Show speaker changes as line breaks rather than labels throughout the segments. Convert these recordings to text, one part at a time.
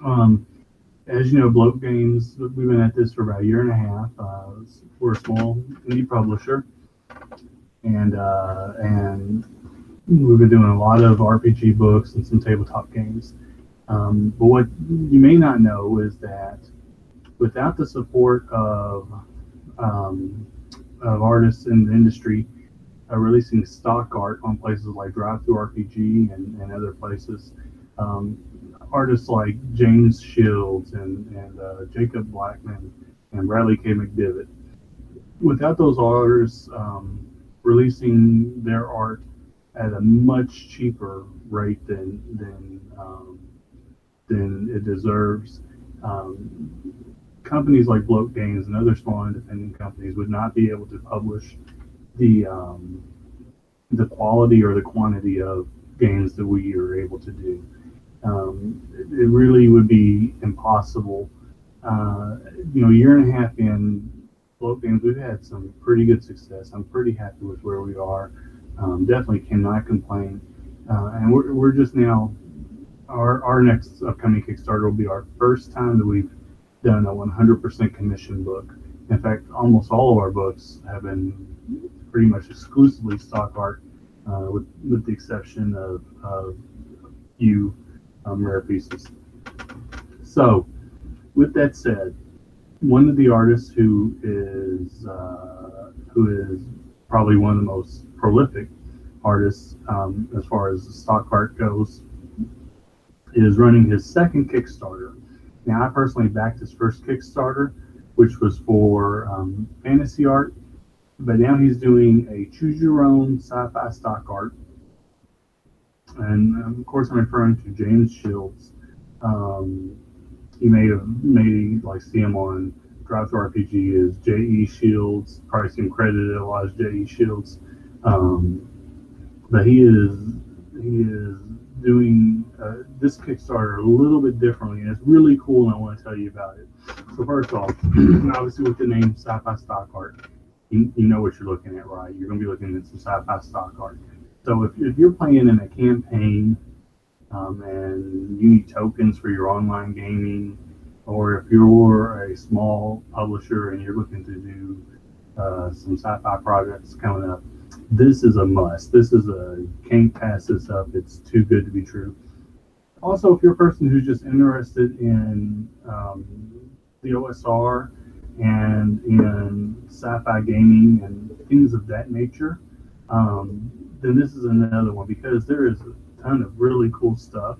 Um, as you know, Bloat Games, we've been at this for about a year and a half. We're a small indie publisher, and we've been doing a lot of RPG books and some tabletop games. But what you may not know is that without the support um, of artists in the industry releasing stock art on places like Drive Through RPG and other places, um, artists like James Shields and Jacob Blackman and Bradley K. McDivitt. Without those artists releasing their art at a much cheaper rate than it deserves, companies like Bloat Games and other small independent companies would not be able to publish the the quality or the quantity of games that we are able to do. It really would be impossible. A year and a half in Bloat Games, we've had some pretty good success. I'm pretty happy with where we are. Definitely cannot complain. And we're just now, our next upcoming Kickstarter will be our first time that we've done a 100% commission book. In fact, almost all of our books have been pretty much exclusively stock art, with the exception of few rare pieces. So, with that said, one of the artists who is probably one of the most prolific artists as far as stock art goes is running his second Kickstarter. Now, I personally backed his first Kickstarter, which was for fantasy art, but now he's doing a choose your own sci-fi stock art, and of course I'm referring to James Shields. Um, you may like see him on Drive to RPG as J.E. Shields. Probably see him credited a lot as J.E. Shields, um, but he is doing this Kickstarter a little bit differently, and it's really cool, and I want to tell you about it. So first off, obviously with the name Sci-Fi Stock Art, you know what you're looking at, right? You're going to be looking at some sci-fi stock art. So if you're playing in a campaign and you need tokens for your online gaming, or if you're a small publisher and you're looking to do some sci-fi projects coming up, this is a must. This is a can't pass this up. It's too good to be true. Also, if you're a person who's just interested in the OSR and in sci-fi gaming and things of that nature, then this is another one because there is a ton of really cool stuff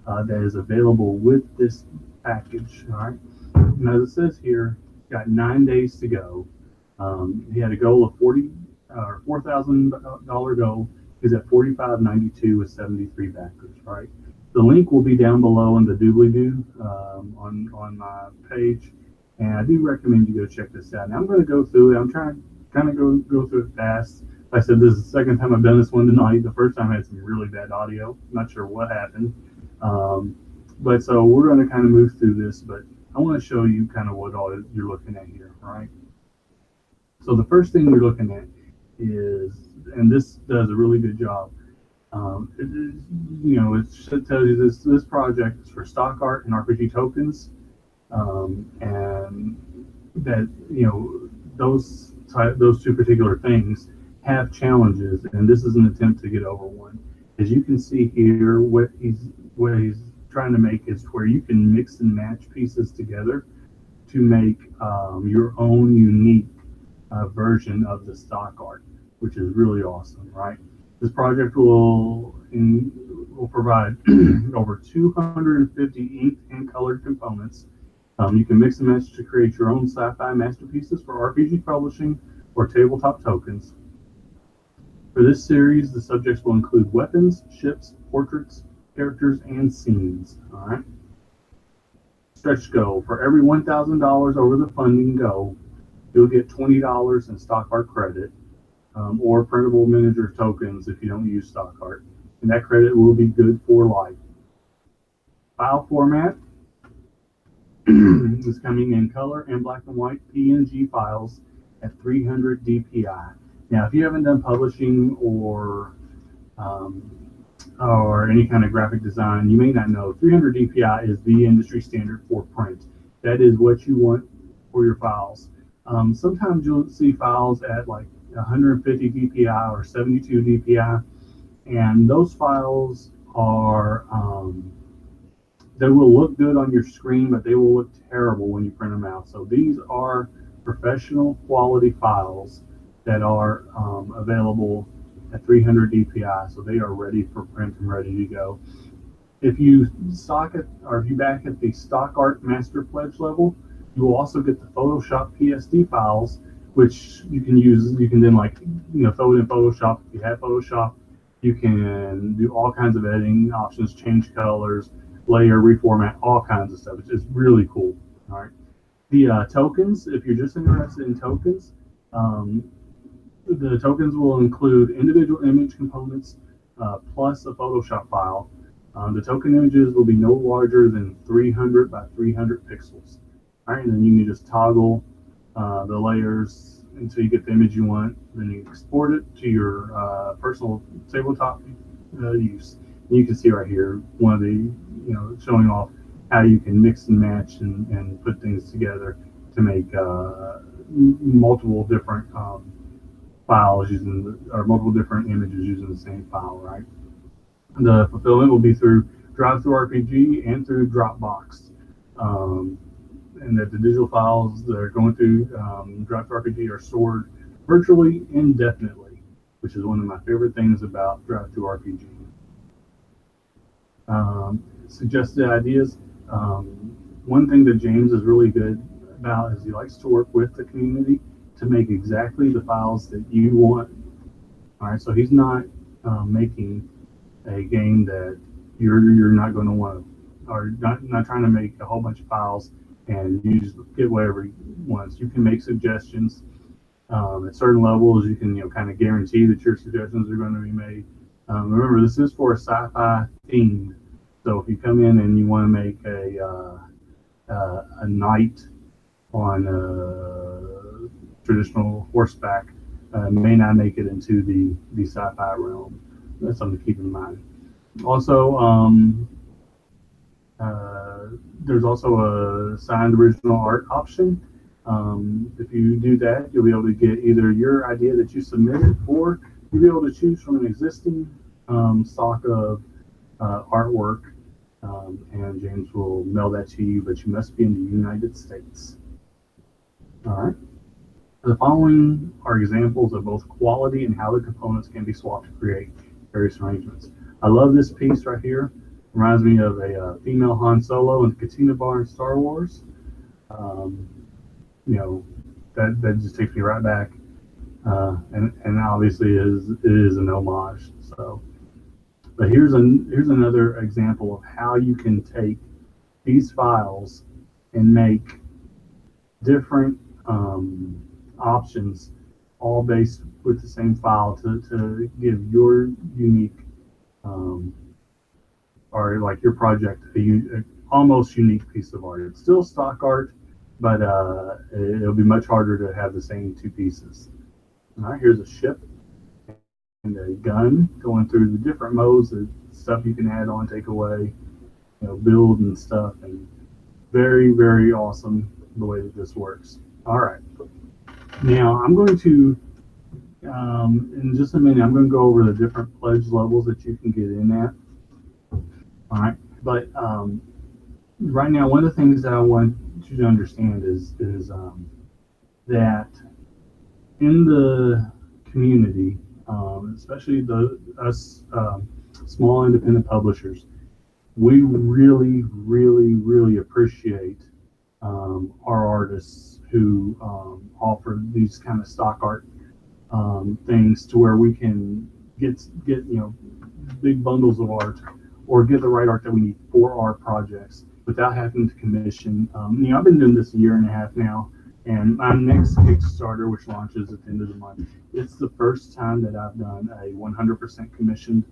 that is available with this package. All right. And as it says here, got 9 days to go. He had a goal of $4,000 goal. He's at 45.92 with 73 backers. Right. The link will be down below in the doobly doo on my page, and I do recommend you go check this out. Now I'm going to go through it. I'm trying to kind of go through it fast. Like I said, this is the second time I've done this one tonight. The first time I had some really bad audio. I'm not sure what happened. But so we're going to kind of move through this, but I want to show you kind of what all you're looking at here, right? So the first thing you're looking at is, and this does a really good job. It tells you this project is for stock art and RPG tokens, and that those two particular things have challenges, and this is an attempt to get over one. As you can see here, what he's trying to make is where you can mix and match pieces together to make your own unique version of the stock art, which is really awesome, right? This project will provide over 250 inked and colored components. You can mix and match to create your own sci-fi masterpieces for RPG publishing or tabletop tokens. For this series, the subjects will include weapons, ships, portraits, characters, and scenes. All right. Stretch goal: for every $1,000 over the funding goal, you'll get $20 in stock art credit, or printable miniature tokens if you don't use stock art, and that credit will be good for life. File format is coming in color and black and white PNG files at 300 DPI. Now, if you haven't done publishing or or any kind of graphic design, you may not know 300 DPI is the industry standard for print. That is what you want for your files. Sometimes you'll see files at like 150 DPI or 72 DPI, and those files are they will look good on your screen, but they will look terrible when you print them out. So these are professional quality files that are available at 300 DPI, so they are ready for print and ready to go. If you stock it, or if you back at the Stock Art Master Pledge level, you will also get the Photoshop PSD files, which you can use. You can then throw it in Photoshop. If you have Photoshop, you can do all kinds of editing options, change colors, layer, reformat, all kinds of stuff. It's just really cool. All right. The tokens, if you're just interested in tokens, the tokens will include individual image components plus a Photoshop file. The token images will be no larger than 300 by 300 pixels. All right, and then you can just toggle the layers until you get the image you want. Then you export it to your personal tabletop use. And you can see right here one of the, showing off how you can mix and match and put things together to make multiple different files or multiple different images using the same file, right? The fulfillment will be through Drive-Thru-RPG and through Dropbox. And that the digital files that are going through Drive-Thru-RPG are stored virtually indefinitely, which is one of my favorite things about Drive-Thru-RPG. Suggested ideas. One thing that James is really good about is he likes to work with the community to make exactly the files that you want. All right, so he's not making a game that you're not going to want to, or not trying to make a whole bunch of files and you just get whatever he wants. You can make suggestions at certain levels. You can kind of guarantee that your suggestions are going to be made. Remember, this is for a sci-fi theme, so if you come in and you want to make a knight on traditional horseback, may not make it into the sci-fi realm. That's something to keep in mind. Also, there's also a signed original art option. If you do that, you'll be able to get either your idea that you submitted, or you'll be able to choose from an existing stock of artwork, and James will mail that to you, but you must be in the United States. All right. The following are examples of both quality and how the components can be swapped to create various arrangements. I love this piece right here. Reminds me of a female Han Solo in the Cantina Bar in Star Wars. That just takes me right back, and obviously it is an homage. So, but here's another example of how you can take these files and make different options, all based with the same file to give your unique or like your project a almost unique piece of art. It's still stock art, but it'll be much harder to have the same two pieces. All right, here's a ship and a gun going through the different modes of stuff you can add on, take away, build and stuff, and very, very awesome the way that this works. All right, now I'm going to in just a minute I'm going to go over the different pledge levels that you can get in at. All right, but right now one of the things that I want you to understand is that in the community, especially us small independent publishers, we really, really, really appreciate our artists who offer these kind of stock art things, to where we can get big bundles of art, or get the right art that we need for our projects without having to commission. I've been doing this a year and a half now, and my next Kickstarter, which launches at the end of the month, it's the first time that I've done a 100% commissioned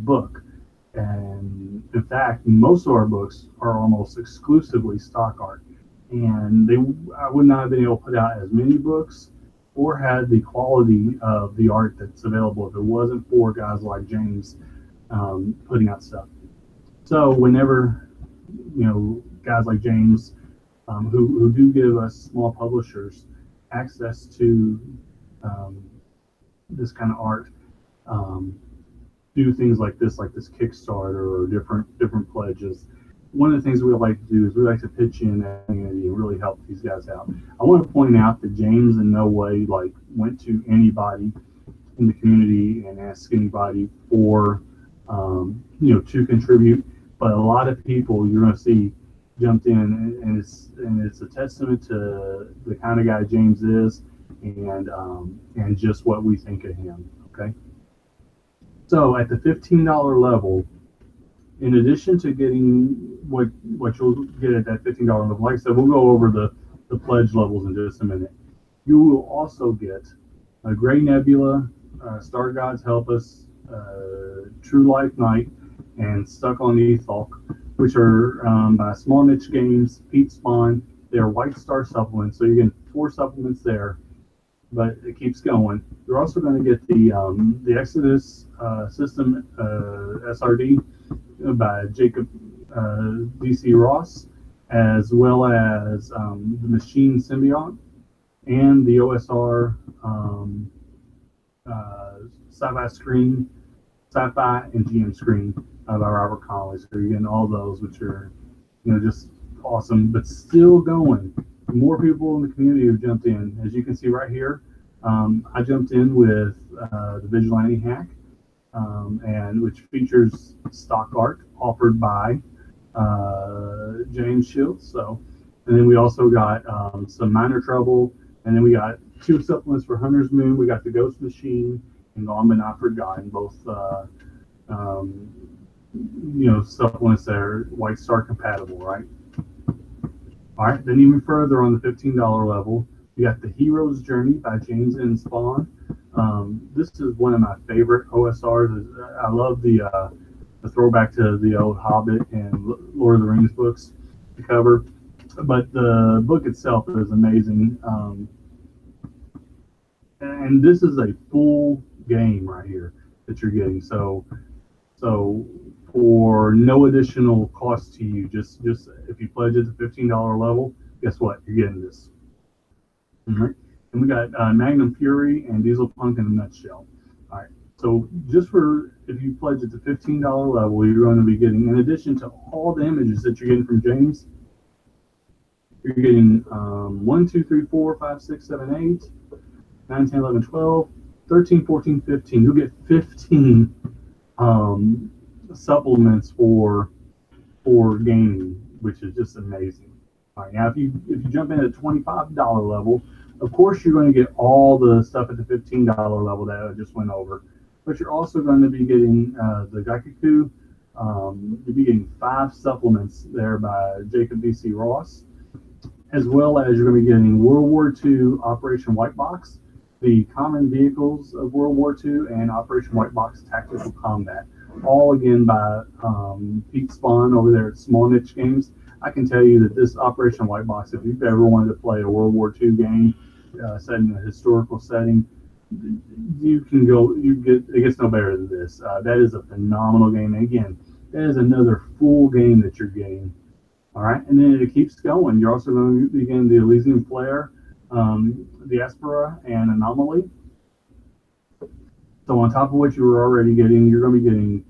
book. And in fact, most of our books are almost exclusively stock art. And I would not have been able to put out as many books or had the quality of the art that's available if it wasn't for guys like James putting out stuff. So whenever guys like James, who do give us small publishers access to um, this kind of art, um, do things like this Kickstarter or different pledges. One of the things we like to do is we like to pitch in that community and really help these guys out. I want to point out that James in no way went to anybody in the community and asked anybody for to contribute, but a lot of people you're going to see jumped in, and it's a testament to the kind of guy James is, and just what we think of him. Okay. So at the $15 level, in addition to getting what you'll get at that $15 level, like I said, we'll go over the pledge levels in just a minute. You will also get a Gray Nebula, Star Gods Help Us, True Life Night, and Stuck on Ethok, which are by Small Niche Games, Pete Spawn. They're White Star supplements, so you're getting 4 supplements there, but it keeps going. You're also going to get the Exodus System SRD by Jacob DC Ross, as well as the Machine Symbiont and the OSR Sci-Fi and GM Screen by Robert Connolly. So you're getting all those, which are just awesome, but still going. More people in the community have jumped in. As you can see right here, I jumped in with the Vigilante Hack, and which features stock art offered by James Shields. So, and then we also got some Minor Trouble, and then we got 2 supplements for Hunter's Moon. We got the Ghost Machine and Gone But Not Forgotten, both supplements that are White Star compatible, right? All right, then even further on the $15 level, we got the Hero's Journey by James and Spawn. This is one of my favorite OSRs. I love the throwback to the old Hobbit and Lord of the Rings books, the cover, but the book itself is amazing. And this is a full game right here that you're getting. So for no additional cost to you, just if you pledge at the $15 level, guess what? You're getting this. All right. And we got Magnum Fury and Diesel Punk in a nutshell. All right. So just for if you pledge at the $15 level, you're going to be getting, in addition to all the images that you're getting from James, you're getting 1, 2, 3, 4, 5, 6, 7, 8, 9, 10, 11, 12, 13, 14, 15. You'll get 15 supplements for gaming, which is just amazing. All right, now if you jump in at the $25 level, of course you're going to get all the stuff at the $15 level that I just went over, but you're also going to be getting the Gaikuku. You'll be getting 5 supplements there by Jacob DC Ross, as well as you're going to be getting World War II Operation White Box, the Common Vehicles of World War II, and Operation White Box Tactical Combat, all again by Pete Spawn over there at Small Niche Games. I can tell you that this Operation White Box, if you've ever wanted to play a World War II game set in a historical setting, you can go. It gets no better than this. That is a phenomenal game. And again, that is another full game that you're getting. All right, and then it keeps going. You're also going to be getting the Elysium Flare, the Aspera, and Anomaly. So on top of what you were already getting, you're going to be getting,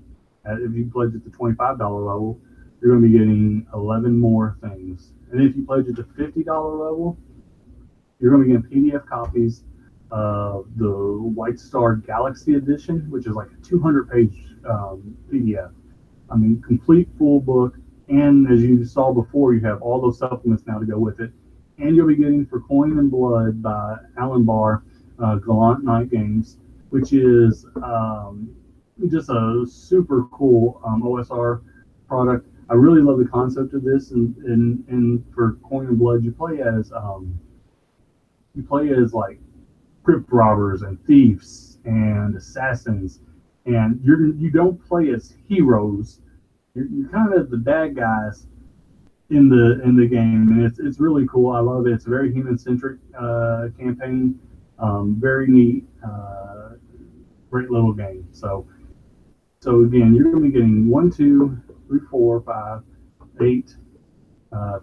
if you pledge at the $25 level, you're going to be getting 11 more things. And if you pledge at the $50 level, you're going to be getting PDF copies of the White Star Galaxy Edition, which is like a 200-page PDF. I mean, complete full book. And as you saw before, you have all those supplements now to go with it. And you'll be getting For Coin and Blood by Alan Barr, Gallant Knight Games, which is just a super cool OSR product. I really love the concept of this. And for Coin and Blood, you play as like crypt robbers and thieves and assassins, and you don't play as heroes. You're kind of the bad guys in the game, and it's really cool. I love it. It's a very human centric campaign, Very neat, great little game. So again, you're going to be getting 1, 2, 3, 4, 5, 8,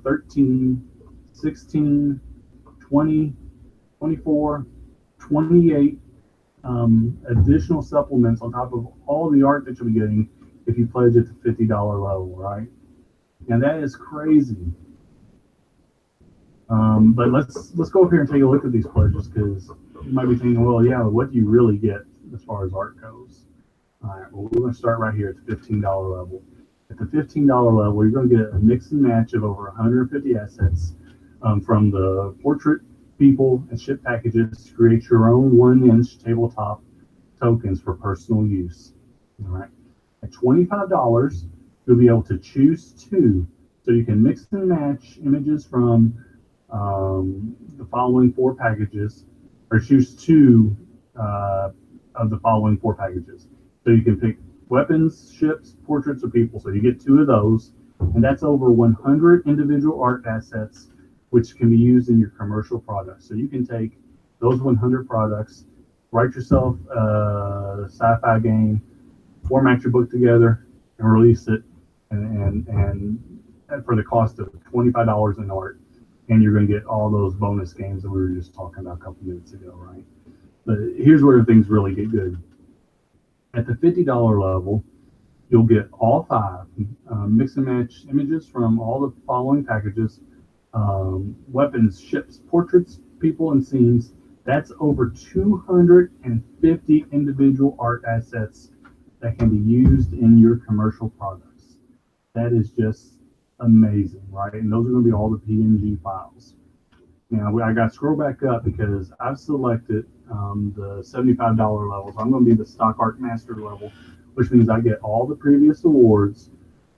13, 16, 20, 24, 28 additional supplements on top of all the art that you'll be getting if you pledge at the $50 level, right? And that is crazy. But let's go up here and take a look at these pledges, because you might be thinking, well, yeah, what do you really get as far as art goes? All right, well, we're going to start right here at the $15 level. At the $15 level, you're going to get a mix and match of over 150 assets from the portrait, people, and ship packages to create your own 1-inch tabletop tokens for personal use. All right. At $25, you'll be able to choose 2. So you can mix and match images from the following 4 packages, or choose 2 of the following 4 packages. So you can pick weapons, ships, portraits, or people. So you get 2 of those, and that's over 100 individual art assets, which can be used in your commercial products. So you can take those 100 products, write yourself a sci-fi game, format your book together, and release it, and for the cost of $25 in art, and you're going to get all those bonus games that we were just talking about a couple minutes ago, right? But here's where things really get good. At the $50 level, you'll get all 5 mix and match images from all the following packages: weapons, ships, portraits, people, and scenes. That's over 250 individual art assets that can be used in your commercial products. That is just amazing, right? And those are going to be all the PNG files. Now, I got to scroll back up because I've selected the $75 level. So I'm going to be the stock art master level, which means I get all the previous awards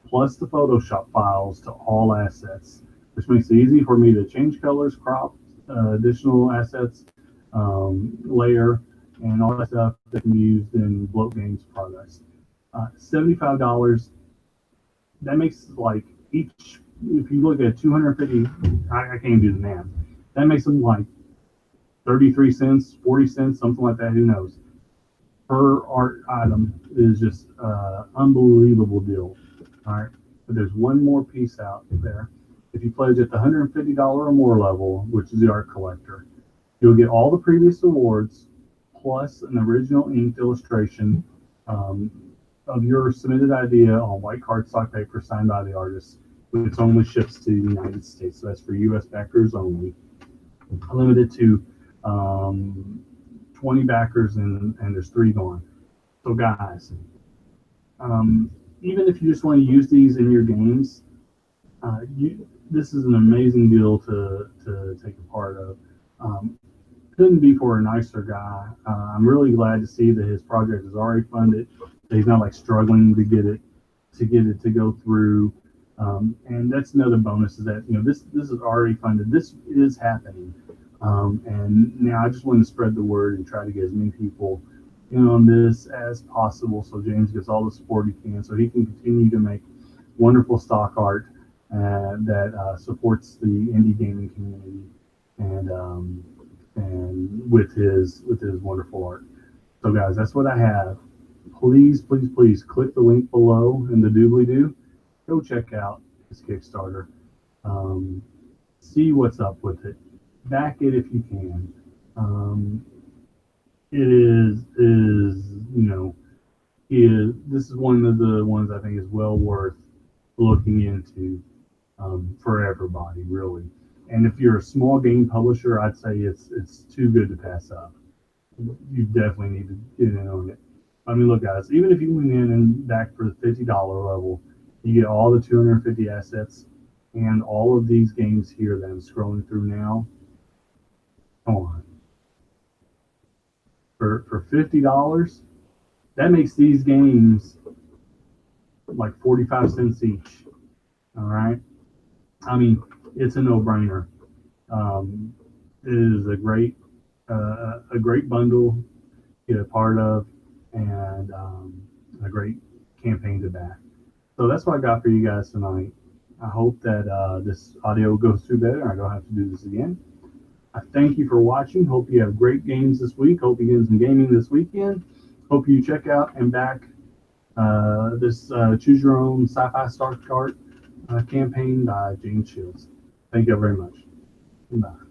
plus the Photoshop files to all assets, which makes it easy for me to change colors, crop additional assets, layer, and all that stuff that can be used in Bloat Games products. $75, that makes like each, if you look at 250, I can't do the math. That makes them like 33 cents, 40 cents, something like that, who knows. Per art item is just unbelievable deal. All right, but there's one more piece out there. If you pledge at the $150 or more level, which is the art collector, you'll get all the previous awards plus an original inked illustration of your submitted idea on white cardstock paper signed by the artist, which only ships to the United States. So that's for U.S. backers only. Limited to 20 backers, and there's 3 gone. So guys, even if you just want to use these in your games, this is an amazing deal to take a part of. Couldn't be for a nicer guy. I'm really glad to see that his project is already funded. That he's not like struggling to get it to go through. And that's another bonus, is that this is already funded. This is happening, and now I just want to spread the word and try to get as many people in on this as possible, so James gets all the support he can, so he can continue to make wonderful stock art that supports the indie gaming community and with his wonderful art. So guys, that's what I have. Please click the link below in the doobly-doo. Go check out his Kickstarter. See what's up with it. Back it if you can. This is one of the ones I think is well worth looking into for everybody, really. And if you're a small game publisher, I'd say it's too good to pass up. You definitely need to get in on it. I mean, look, guys, even if you went in and back for the $50 level, you get all the 250 assets and all of these games here that I'm scrolling through now. Come on. For $50, that makes these games like 45 cents each. All right. I mean, it's a no-brainer. It is a great bundle to get a part of, and a great campaign to back. So that's what I got for you guys tonight. I hope that this audio goes through better. I don't have to do this again. I thank you for watching. Hope you have great games this week. Hope you get some gaming this weekend. Hope you check out and back this Choose Your Own Sci-Fi Star Kart campaign by James Shields. Thank you very much. Bye.